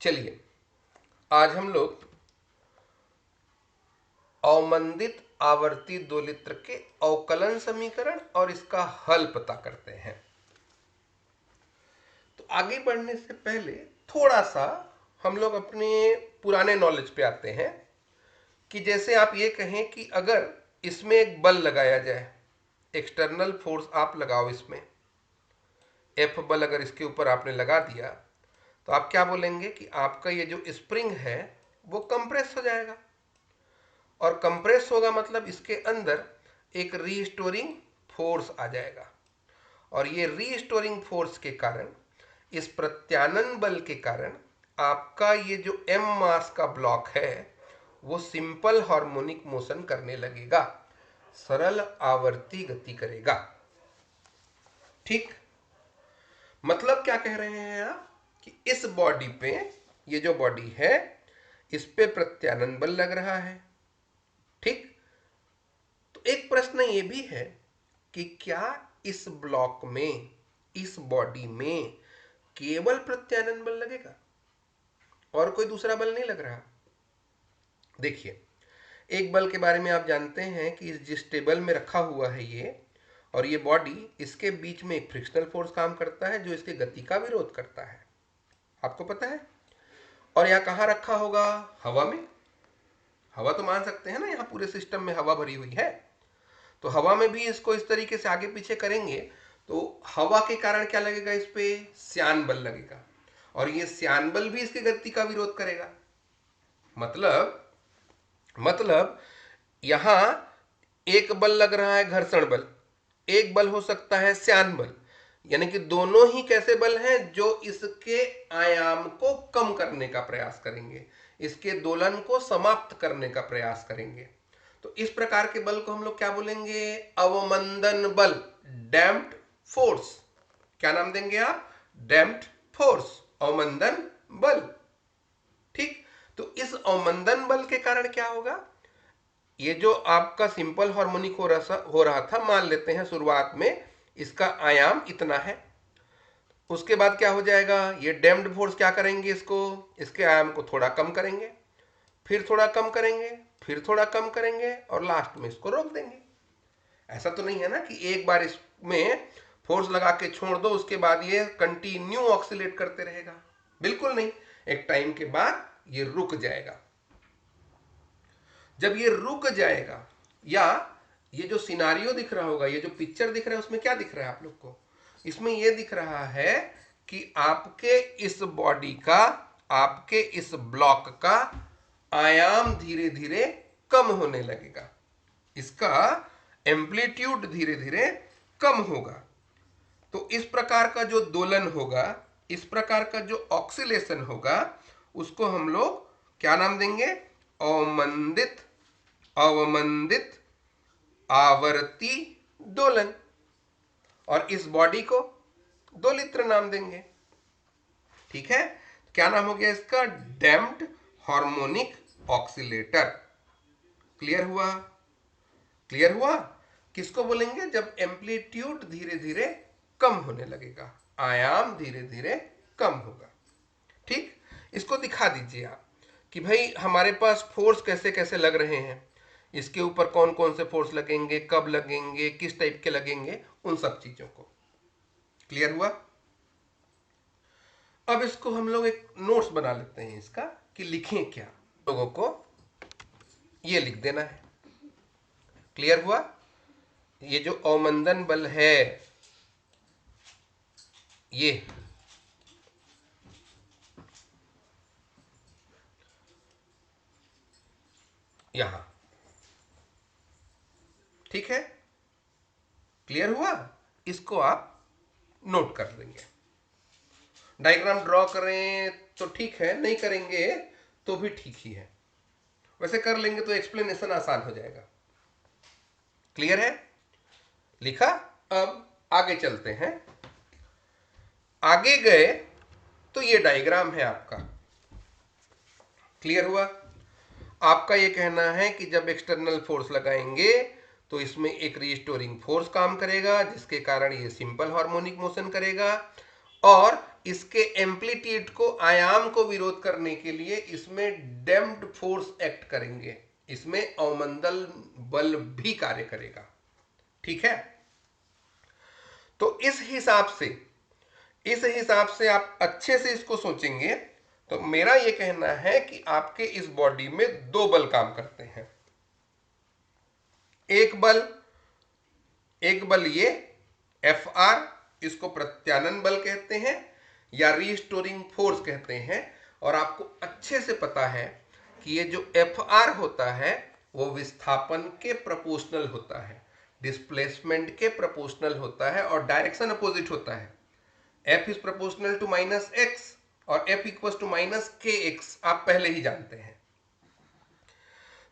चलिए आज हम लोग अवमंदित आवर्ती दोलित्र के अवकलन समीकरण और इसका हल पता करते हैं। तो आगे बढ़ने से पहले थोड़ा सा हम लोग अपने पुराने नॉलेज पे आते हैं कि जैसे आप ये कहें कि अगर इसमें एक बल लगाया जाए, एक्सटर्नल फोर्स आप लगाओ, इसमें एफ बल अगर इसके ऊपर आपने लगा दिया तो आप क्या बोलेंगे कि आपका ये जो स्प्रिंग है वो कंप्रेस हो जाएगा। और कंप्रेस होगा मतलब इसके अंदर एक रीस्टोरिंग फोर्स आ जाएगा और ये रीस्टोरिंग फोर्स के कारण, इस प्रत्यानन बल के कारण आपका ये जो एम मास का ब्लॉक है वो सिंपल हार्मोनिक मोशन करने लगेगा, सरल आवर्ती गति करेगा। ठीक, मतलब क्या कह रहे हैं आप कि इस बॉडी पे, ये जो बॉडी है इस पे प्रत्यानन बल लग रहा है। ठीक, तो एक प्रश्न ये भी है कि क्या इस ब्लॉक में, इस बॉडी में केवल प्रत्यानन बल लगेगा और कोई दूसरा बल नहीं लग रहा? देखिए, एक बल के बारे में आप जानते हैं कि जिस टेबल में रखा हुआ है ये और ये बॉडी, इसके बीच में एक फ्रिक्शनल फोर्स काम करता है जो इसके गति का विरोध करता है, आपको पता है। और यहाँ कहाँ रखा होगा? हवा में। हवा तो मान सकते हैं ना, यहाँ पूरे सिस्टम में हवा भरी हुई है, तो हवा में भी इसको इस तरीके से आगे पीछे करेंगे तो हवा के कारण क्या लगेगा? इस पे श्यान बल लगेगा और ये श्यान बल भी इसके गति का विरोध करेगा। मतलब यहां एक बल लग रहा है घर्षण बल, एक बल हो सकता है श्यान बल, यानी कि दोनों ही कैसे बल हैं जो इसके आयाम को कम करने का प्रयास करेंगे, इसके दोलन को समाप्त करने का प्रयास करेंगे। तो इस प्रकार के बल को हम लोग क्या बोलेंगे? अवमंदन बल, डैम्प्ड फोर्स। क्या नाम देंगे आप? डैम्प्ड फोर्स, अवमंदन बल। ठीक, तो इस अवमंदन बल के कारण क्या होगा? ये जो आपका सिंपल हार्मोनिक हो रहा था, मान लेते हैं शुरुआत में इसका आयाम इतना है, उसके बाद क्या हो जाएगा? ये डैम्प्ड फोर्स क्या करेंगे? इसके आयाम को थोड़ा कम करेंगे, फिर थोड़ा कम करेंगे, फिर थोड़ा कम करेंगे और लास्ट में इसको रोक देंगे। ऐसा तो नहीं है ना कि एक बार इसमें फोर्स लगा के छोड़ दो उसके बाद ये कंटिन्यू ऑक्सीलेट करते रहेगा, बिल्कुल नहीं। एक टाइम के बाद ये रुक जाएगा। जब ये रुक जाएगा, या ये जो सिनारियो दिख रहा होगा, ये जो पिक्चर दिख रहा है, उसमें क्या दिख रहा है आप लोग को? इसमें ये दिख रहा है कि आपके इस बॉडी का, आपके इस ब्लॉक का आयाम धीरे धीरे कम होने लगेगा, इसका एम्पलीट्यूड धीरे धीरे कम होगा। तो इस प्रकार का जो दोलन होगा, इस प्रकार का जो ऑक्सीलेशन होगा, उसको हम लोग क्या नाम देंगे? अवमंदित आवर्ती दोलन। और इस बॉडी को दोलित्र नाम देंगे। ठीक है, क्या नाम हो गया इसका? Damped harmonic oscillator. क्लियर हुआ? क्लियर हुआ? किसको बोलेंगे? जब एम्पलीट्यूड धीरे धीरे कम होने लगेगा, आयाम धीरे धीरे कम होगा। ठीक, इसको दिखा दीजिए आप कि भाई हमारे पास फोर्स कैसे कैसे लग रहे हैं, इसके ऊपर कौन कौन से फोर्स लगेंगे, कब लगेंगे, किस टाइप के लगेंगे, उन सब चीजों को। क्लियर हुआ? अब इसको हम लोग एक नोट्स बना लेते हैं इसका कि लिखें क्या। लोगों को ये लिख देना है। क्लियर हुआ? ये जो अवमंदन बल है, ये यहां, ठीक है? क्लियर हुआ? इसको आप नोट कर लेंगे। डायग्राम ड्रॉ करें तो ठीक है, नहीं करेंगे तो भी ठीक ही है, वैसे कर लेंगे तो एक्सप्लेनेशन आसान हो जाएगा। क्लियर है? लिखा? अब आगे चलते हैं। आगे गए तो ये डायग्राम है आपका। क्लियर हुआ? आपका ये कहना है कि जब एक्सटर्नल फोर्स लगाएंगे तो इसमें एक रीस्टोरिंग फोर्स काम करेगा जिसके कारण ये सिंपल हार्मोनिक मोशन करेगा, और इसके एम्पलीट्यूड को, आयाम को विरोध करने के लिए इसमें डैम्प्ड फोर्स एक्ट करेंगे, इसमें अवमंदन बल भी कार्य करेगा। ठीक है, तो इस हिसाब से आप अच्छे से इसको सोचेंगे तो मेरा यह कहना है कि आपके इस बॉडी में दो बल काम करते हैं। एक बल ये Fr, इसको प्रत्यानन बल कहते हैं या रीस्टोरिंग फोर्स कहते हैं। और आपको अच्छे से पता है कि ये जो Fr होता है वो विस्थापन के प्रोपोर्शनल होता है, डिस्प्लेसमेंट के प्रोपोर्शनल होता है और डायरेक्शन अपोजिट होता है। F is proportional to minus x और F equal to minus k x, आप पहले ही जानते हैं।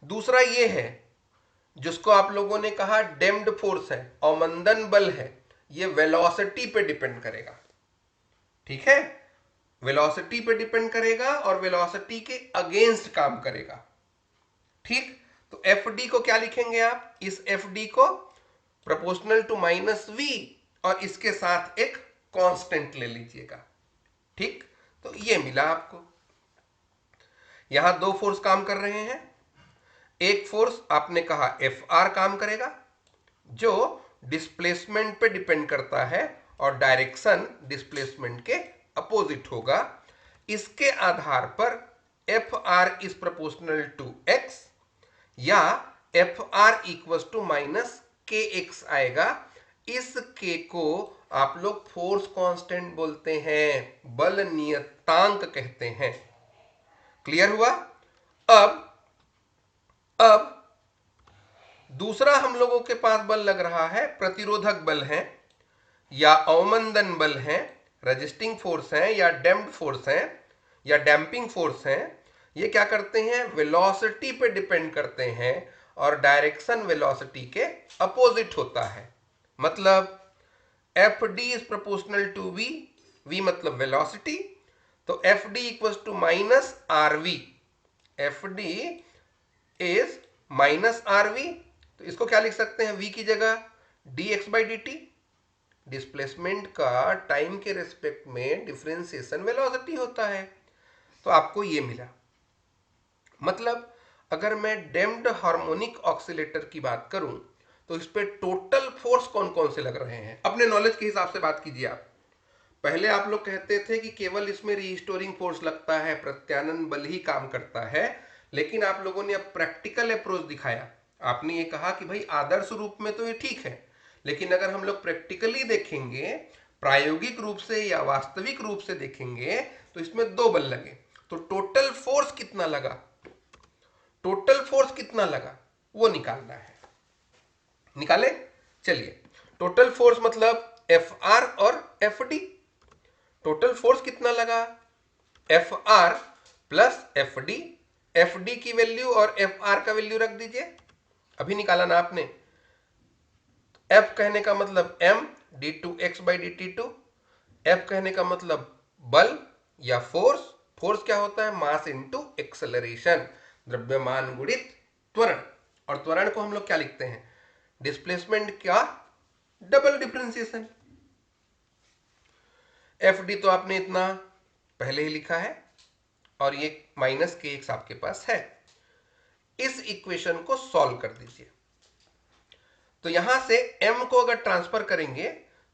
दूसरा ये है जिसको आप लोगों ने कहा डैम्प्ड फोर्स है, अवमंदन बल है, ये वेलोसिटी पे डिपेंड करेगा। ठीक है, वेलोसिटी पे डिपेंड करेगा और वेलोसिटी के अगेंस्ट काम करेगा। ठीक, तो Fd को क्या लिखेंगे आप? इस Fd को प्रोपोर्शनल टू माइनस v और इसके साथ एक कांस्टेंट ले लीजिएगा। ठीक, तो ये मिला आपको। यहां दो फोर्स काम कर रहे हैं। एक फोर्स आपने कहा Fr काम करेगा जो डिस्प्लेसमेंट पे डिपेंड करता है और डायरेक्शन डिस्प्लेसमेंट के अपोजिट होगा। इसके आधार पर Fr is proportional to x या Fr equal to minus k x आएगा। इस k को आप लोग फोर्स कांस्टेंट बोलते हैं, बल नियतांक कहते हैं। क्लियर हुआ? अब दूसरा हम लोगों के पास बल लग रहा है, प्रतिरोधक बल है या अवमंदन बल है, रेजिस्टिंग फोर्स है या डैम्प्ड फोर्स है या डैम्पिंग फोर्स है। ये क्या करते हैं? वेलोसिटी पे डिपेंड करते हैं और डायरेक्शन वेलोसिटी के अपोजिट होता है। मतलब Fd is proportional to v, v मतलब वेलोसिटी, तो Fd equal to minus Rv। Fd is minus Rv, तो इसको क्या लिख सकते हैं? v की जगह dx बाई dt। डिस्प्लेसमेंट का टाइम के रेस्पेक्ट में डिफरेंशिएशन वेलोसिटी होता है। तो आपको ये मिला। मतलब अगर मैं डैम्प्ड हार्मोनिक ऑक्सीलेटर की बात करूं तो इस पे टोटल फोर्स कौन कौन से लग रहे हैं? अपने नॉलेज के हिसाब से बात कीजिए आप। पहले आप लोग कहते थे कि केवल इसमें रीस्टोरिंग फोर्स लगता है, प्रत्यानन बल ही काम करता है, लेकिन आप लोगों ने अब प्रैक्टिकल अप्रोच दिखाया। आपने ये कहा कि भाई आदर्श रूप में तो ये ठीक है, लेकिन अगर हम लोग प्रैक्टिकली देखेंगे, प्रायोगिक रूप से या वास्तविक रूप से देखेंगे तो इसमें दो बल लगे। तो टोटल फोर्स कितना लगा, वो निकालना है। निकाले? चलिए, टोटल फोर्स मतलब Fr और Fd। टोटल फोर्स कितना लगा? Fr plus Fd। Fd की वैल्यू और Fr का वैल्यू रख दीजिए, अभी निकाला ना आपने। F कहने का मतलब m d2x by dt2। F कहने का मतलब बल या फोर्स। फोर्स क्या होता है? मास इंटू एक्सेलरेशन, द्रव्यमान गुणित त्वरण। और त्वरण को हम लोग क्या लिखते हैं? डिस्प्लेसमेंट का डबल डिफरेंशिएशन। Fd तो आपने इतना पहले ही लिखा है और ये माइनस के एक्स आपके पास है। इस इक्वेशन को सॉल्व कर दीजिए। तो यहां से m को अगर ट्रांसफर करेंगे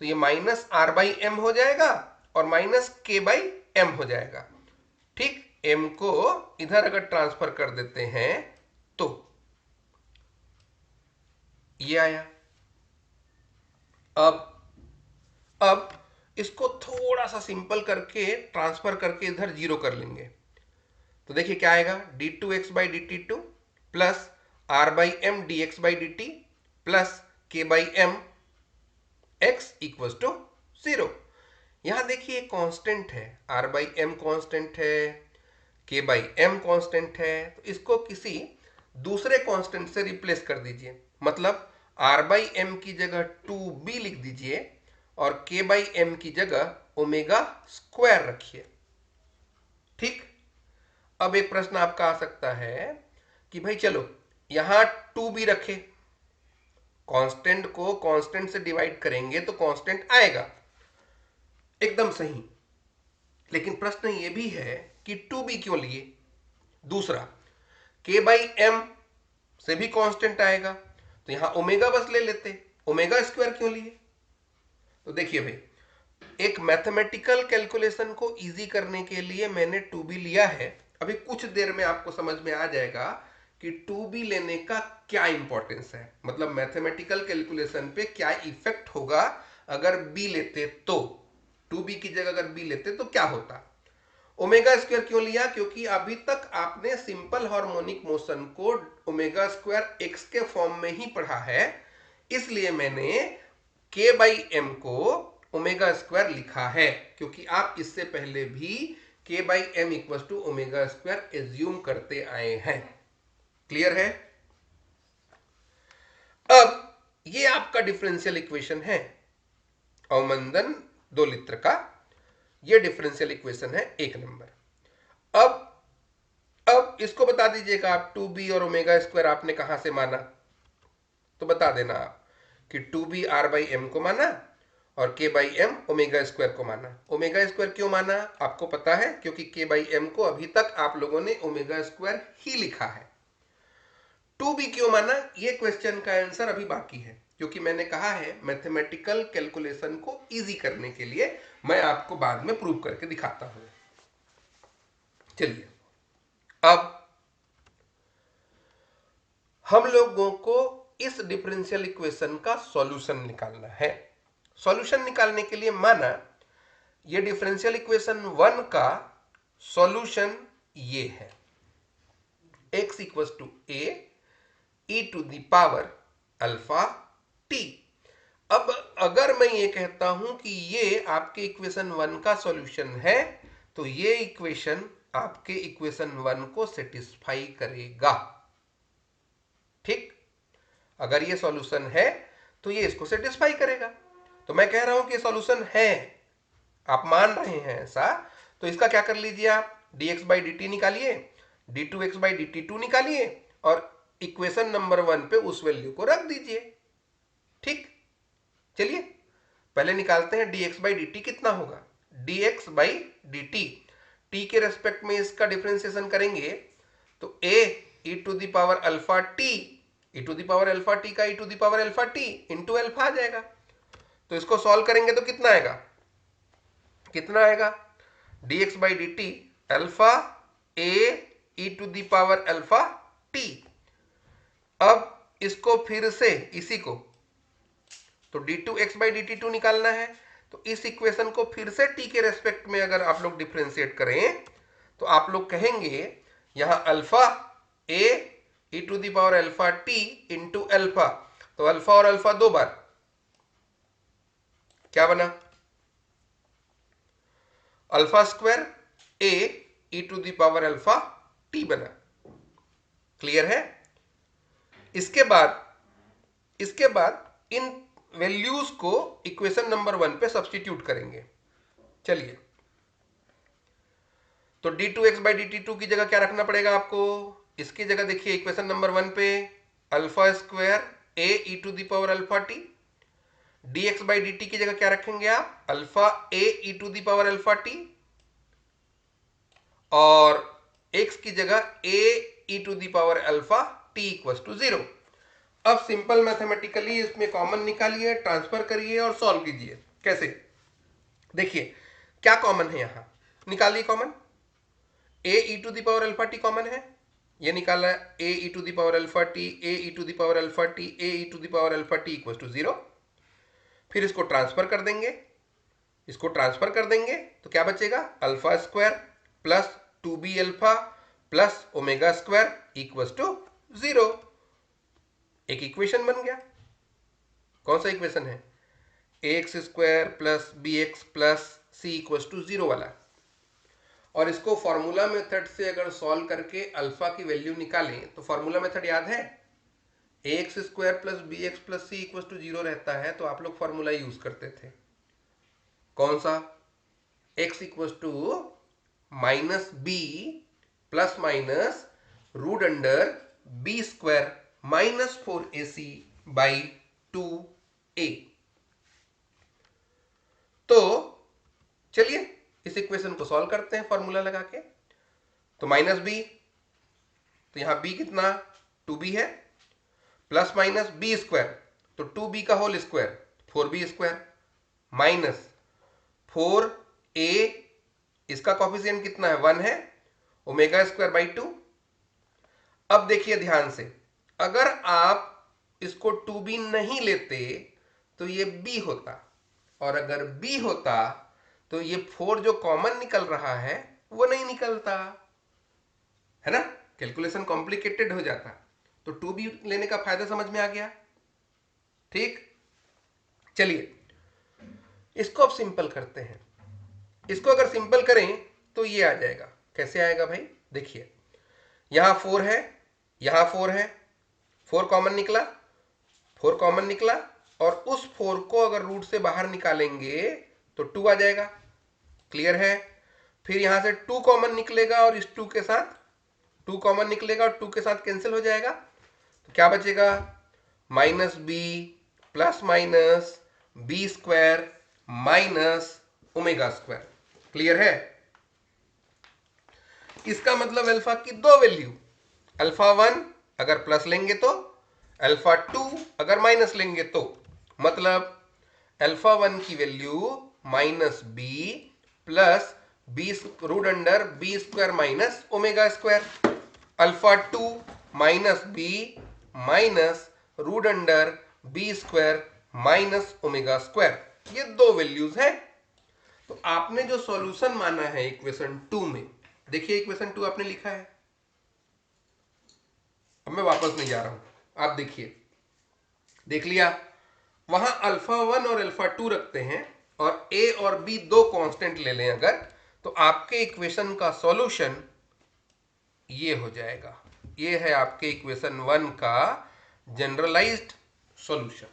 तो ये माइनस r बाई एम हो जाएगा और माइनस k बाई एम हो जाएगा। ठीक, m को इधर अगर ट्रांसफर कर देते हैं तो ये आया। अब इसको थोड़ा सा सिंपल करके ट्रांसफर करके इधर जीरो कर लेंगे तो देखिए क्या आएगा? d2x by dt2 plus r by m dx by dt plus k by m x equal to 0। यहां देखिए कांस्टेंट है, r बाई एम कांस्टेंट है, k बाई एम कांस्टेंट है, तो इसको किसी दूसरे कांस्टेंट से रिप्लेस कर दीजिए। मतलब r बाई एम की जगह 2b लिख दीजिए और k बाई एम की जगह ओमेगा स्क्वायर रखिए। ठीक, अब एक प्रश्न आपका आ सकता है कि भाई चलो यहां 2b रखे, कांस्टेंट को कांस्टेंट से डिवाइड करेंगे तो कांस्टेंट आएगा, एकदम सही। लेकिन प्रश्न ये भी है कि 2b क्यों लिए। दूसरा, k बाई एम से भी कांस्टेंट आएगा, तो यहां ओमेगा बस ले लेते, ओमेगा स्क्वायर क्यों लिए। तो देखिए भाई, एक मैथमेटिकल कैलकुलेशन को इजी करने के लिए मैंने 2b लिया है। अभी कुछ देर में आपको समझ में आ जाएगा कि 2b लेने का क्या इंपॉर्टेंस है, मतलब मैथमेटिकल कैलकुलेशन पे क्या इफेक्ट होगा अगर b लेते तो, 2b की जगह अगर b लेते तो क्या होता। ओमेगा स्क्वायर क्यों लिया, क्योंकि अभी तक आपने सिंपल हार्मोनिक मोशन को ओमेगा स्क्वायर एक्स के फॉर्म में ही पढ़ा है, इसलिए मैंने k बाई एम को ओमेगा स्क्वायर लिखा है, क्योंकि आप इससे पहले भी k by m equal to omega square assume करते आए हैं। क्लियर है। अब ये आपका डिफरेंशियल इक्वेशन है, अवमंदन दोलित्र का ये डिफरेंशियल इक्वेशन है 1 नंबर। अब इसको बता दीजिएगा आप, 2b और ओमेगा स्क्वायर आपने कहां से माना, तो बता देना आप कि 2b r बाई एम को माना और k by m omega square को माना। ओमेगा स्क्वायर क्यों माना आपको पता है, क्योंकि k बाई एम को अभी तक आप लोगों ने ओमेगा स्क्वायर ही लिखा है। 2b क्यों माना, ये क्वेश्चन का आंसर अभी बाकी है, क्योंकि मैंने कहा है मैथमेटिकल कैलकुलेशन को इजी करने के लिए मैं आपको बाद में प्रूव करके दिखाता हूं। चलिए, अब हम लोगों को इस डिफरेंशियल इक्वेशन का सॉल्यूशन निकालना है। सॉल्यूशन निकालने के लिए माना ये डिफरेंशियल इक्वेशन 1 का सॉल्यूशन ये है, x equal to a e to the power alpha t. अब अगर मैं ये कहता हूं कि ये आपके इक्वेशन 1 का सॉल्यूशन है, तो ये इक्वेशन आपके इक्वेशन 1 को सेटिस्फाई करेगा। ठीक, अगर ये सॉल्यूशन है तो ये इसको सेटिस्फाई करेगा। तो मैं कह रहा हूं कि सॉल्यूशन है, आप मान रहे हैं ऐसा, तो इसका क्या कर लीजिए आप, dx बाई डी टी निकालिए, d2x by D T to निकालिए और इक्वेशन नंबर 1 पे उस वैल्यू को रख दीजिए। ठीक, चलिए पहले निकालते हैं dx बाई डी टी कितना होगा। dx बाई डी टी के रेस्पेक्ट में इसका डिफरेंशिएशन करेंगे तो a E to the power alpha T, E to the power alpha T का E to the power alpha T into alpha आ जाएगा। तो इसको सॉल्व करेंगे तो कितना आएगा, कितना आएगा, dx by D t alpha a E to the power alpha t. अब इसको फिर से इसी को, तो d2x by D T to निकालना है, तो इस इक्वेशन को फिर से t के रेस्पेक्ट में अगर आप लोग डिफरेंशिएट करें तो आप लोग कहेंगे यहां alpha a E to the power alpha T into alpha, तो अल्फा और अल्फा 2 बार, क्या बना, alpha square a E to the power alpha t बना। क्लियर है। इसके बाद इन वैल्यूज को इक्वेशन नंबर 1 पे सब्स्टिट्यूट करेंगे। चलिए, तो d2x by D T to की जगह क्या रखना पड़ेगा आपको, इसकी जगह देखिए इक्वेशन नंबर 1 पे alpha square a E to the power alpha t, dx by D t की जगह क्या रखेंगे आप, alpha a E to the power alpha t, और x की जगह a E to the power alpha t equal to 0। अब simple mathematically इसमें कॉमन निकालिए, ट्रांसफर करिए और सॉल्व कीजिए। कैसे, देखिए क्या कॉमन है यहां, निकालिए common, a E to the power alpha t common है, ये निकाला a E to the power alpha t, a E to the power alpha t, a E to the power alpha t equal to 0। फिर इसको transfer कर देंगे, इसको transfer कर देंगे तो क्या बचेगा, alpha square plus 2b alpha plus omega square equal to 0। एक इक्वेशन बन गया। कौन सा इक्वेशन है, ax square plus b x plus c equal to 0 वाला। और इसको फॉर्मूला मेथड से अगर सॉल्व करके अल्फा की वैल्यू निकालें तो फॉर्मूला मेथड याद है, ax square plus b x plus c equal to 0 रहता है, तो आप लोग फॉर्मूला यूज करते थे, कौन सा, x equal to minus B plus minus root under B square minus 4ac by 2a। तो चलिए इस इक्वेशन को सॉल्व करते हैं फॉर्मूला लगा के। तो माइनस बी, तो यहां बी कितना 2b है, प्लस माइनस बी स्क्वायर, तो 2b का whole square 4b square, minus 4a, इसका कॉफिशिएंट कितना है 1 है, ओमेगा स्क्वायर बाई 2। अब देखिए ध्यान से, अगर आप इसको 2b नहीं लेते तो ये b होता, और अगर b होता तो ये 4 जो कॉमन निकल रहा है वो नहीं निकलता, है ना। कैलकुलेशन कॉम्प्लिकेटेड हो जाता। तो 2b लेने का फायदा समझ में आ गया। ठीक, चलिए इसको अब सिंपल करते हैं। इसको अगर सिंपल करें तो ये आ जाएगा। कैसे आएगा भाई, देखिए यहां 4 है, यहां 4 है, 4 कॉमन निकला, 4 कॉमन निकला, और उस 4 को अगर रूट से बाहर निकालेंगे तो 2 आ जाएगा। क्लियर है। फिर यहां से 2 कॉमन निकलेगा और इस 2 के साथ 2 कॉमन निकलेगा और 2 के साथ कैंसिल हो जाएगा। तो क्या बचेगा, minus B plus minus b square minus omega square. Clear है। इसका मतलब अल्फा की दो वैल्यू, अल्फा 1 अगर प्लस लेंगे तो, अल्फा 2 अगर माइनस लेंगे तो, मतलब अल्फा 1 की value minus B plus b root under B square minus omega square, alpha 2 minus B minus root under B square minus omega square. ये दो वैल्यूज हैं। तो आपने जो सॉल्यूशन माना है इक्वेशन 2 में, देखिए इक्वेशन 2 आपने लिखा है। अब मैं वापस नहीं जा रहा हूं, आप देखिए, देख लिया। वहां अल्फा 1 और अल्फा 2 रखते हैं और ए और बी दो कांस्टेंट ले लें अगर, तो आपके इक्वेशन का सॉल्यूशन ये हो जाएगा। ये है आपके इक्वेशन 1 का जनरलाइज्ड सॉल्यूशन।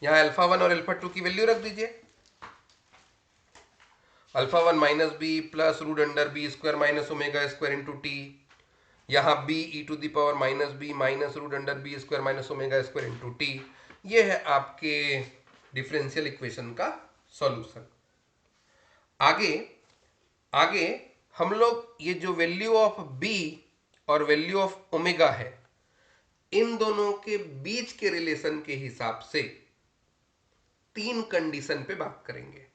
यहां अल्फा 1 और अल्फा 2 की वैल्यू रख दीजिए। Alpha 1 minus B plus root under B square minus omega square into T, यहाँ B E to the power minus B minus root under B square minus omega square into T. ये है आपके differential equation का solution. आगे आगे हम लोग ये जो वैल्यू ऑफ बी और वैल्यू ऑफ ओमेगा है, इन दोनों के बीच के रिलेशन के हिसाब से 3 कंडीशन पे बात करेंगे।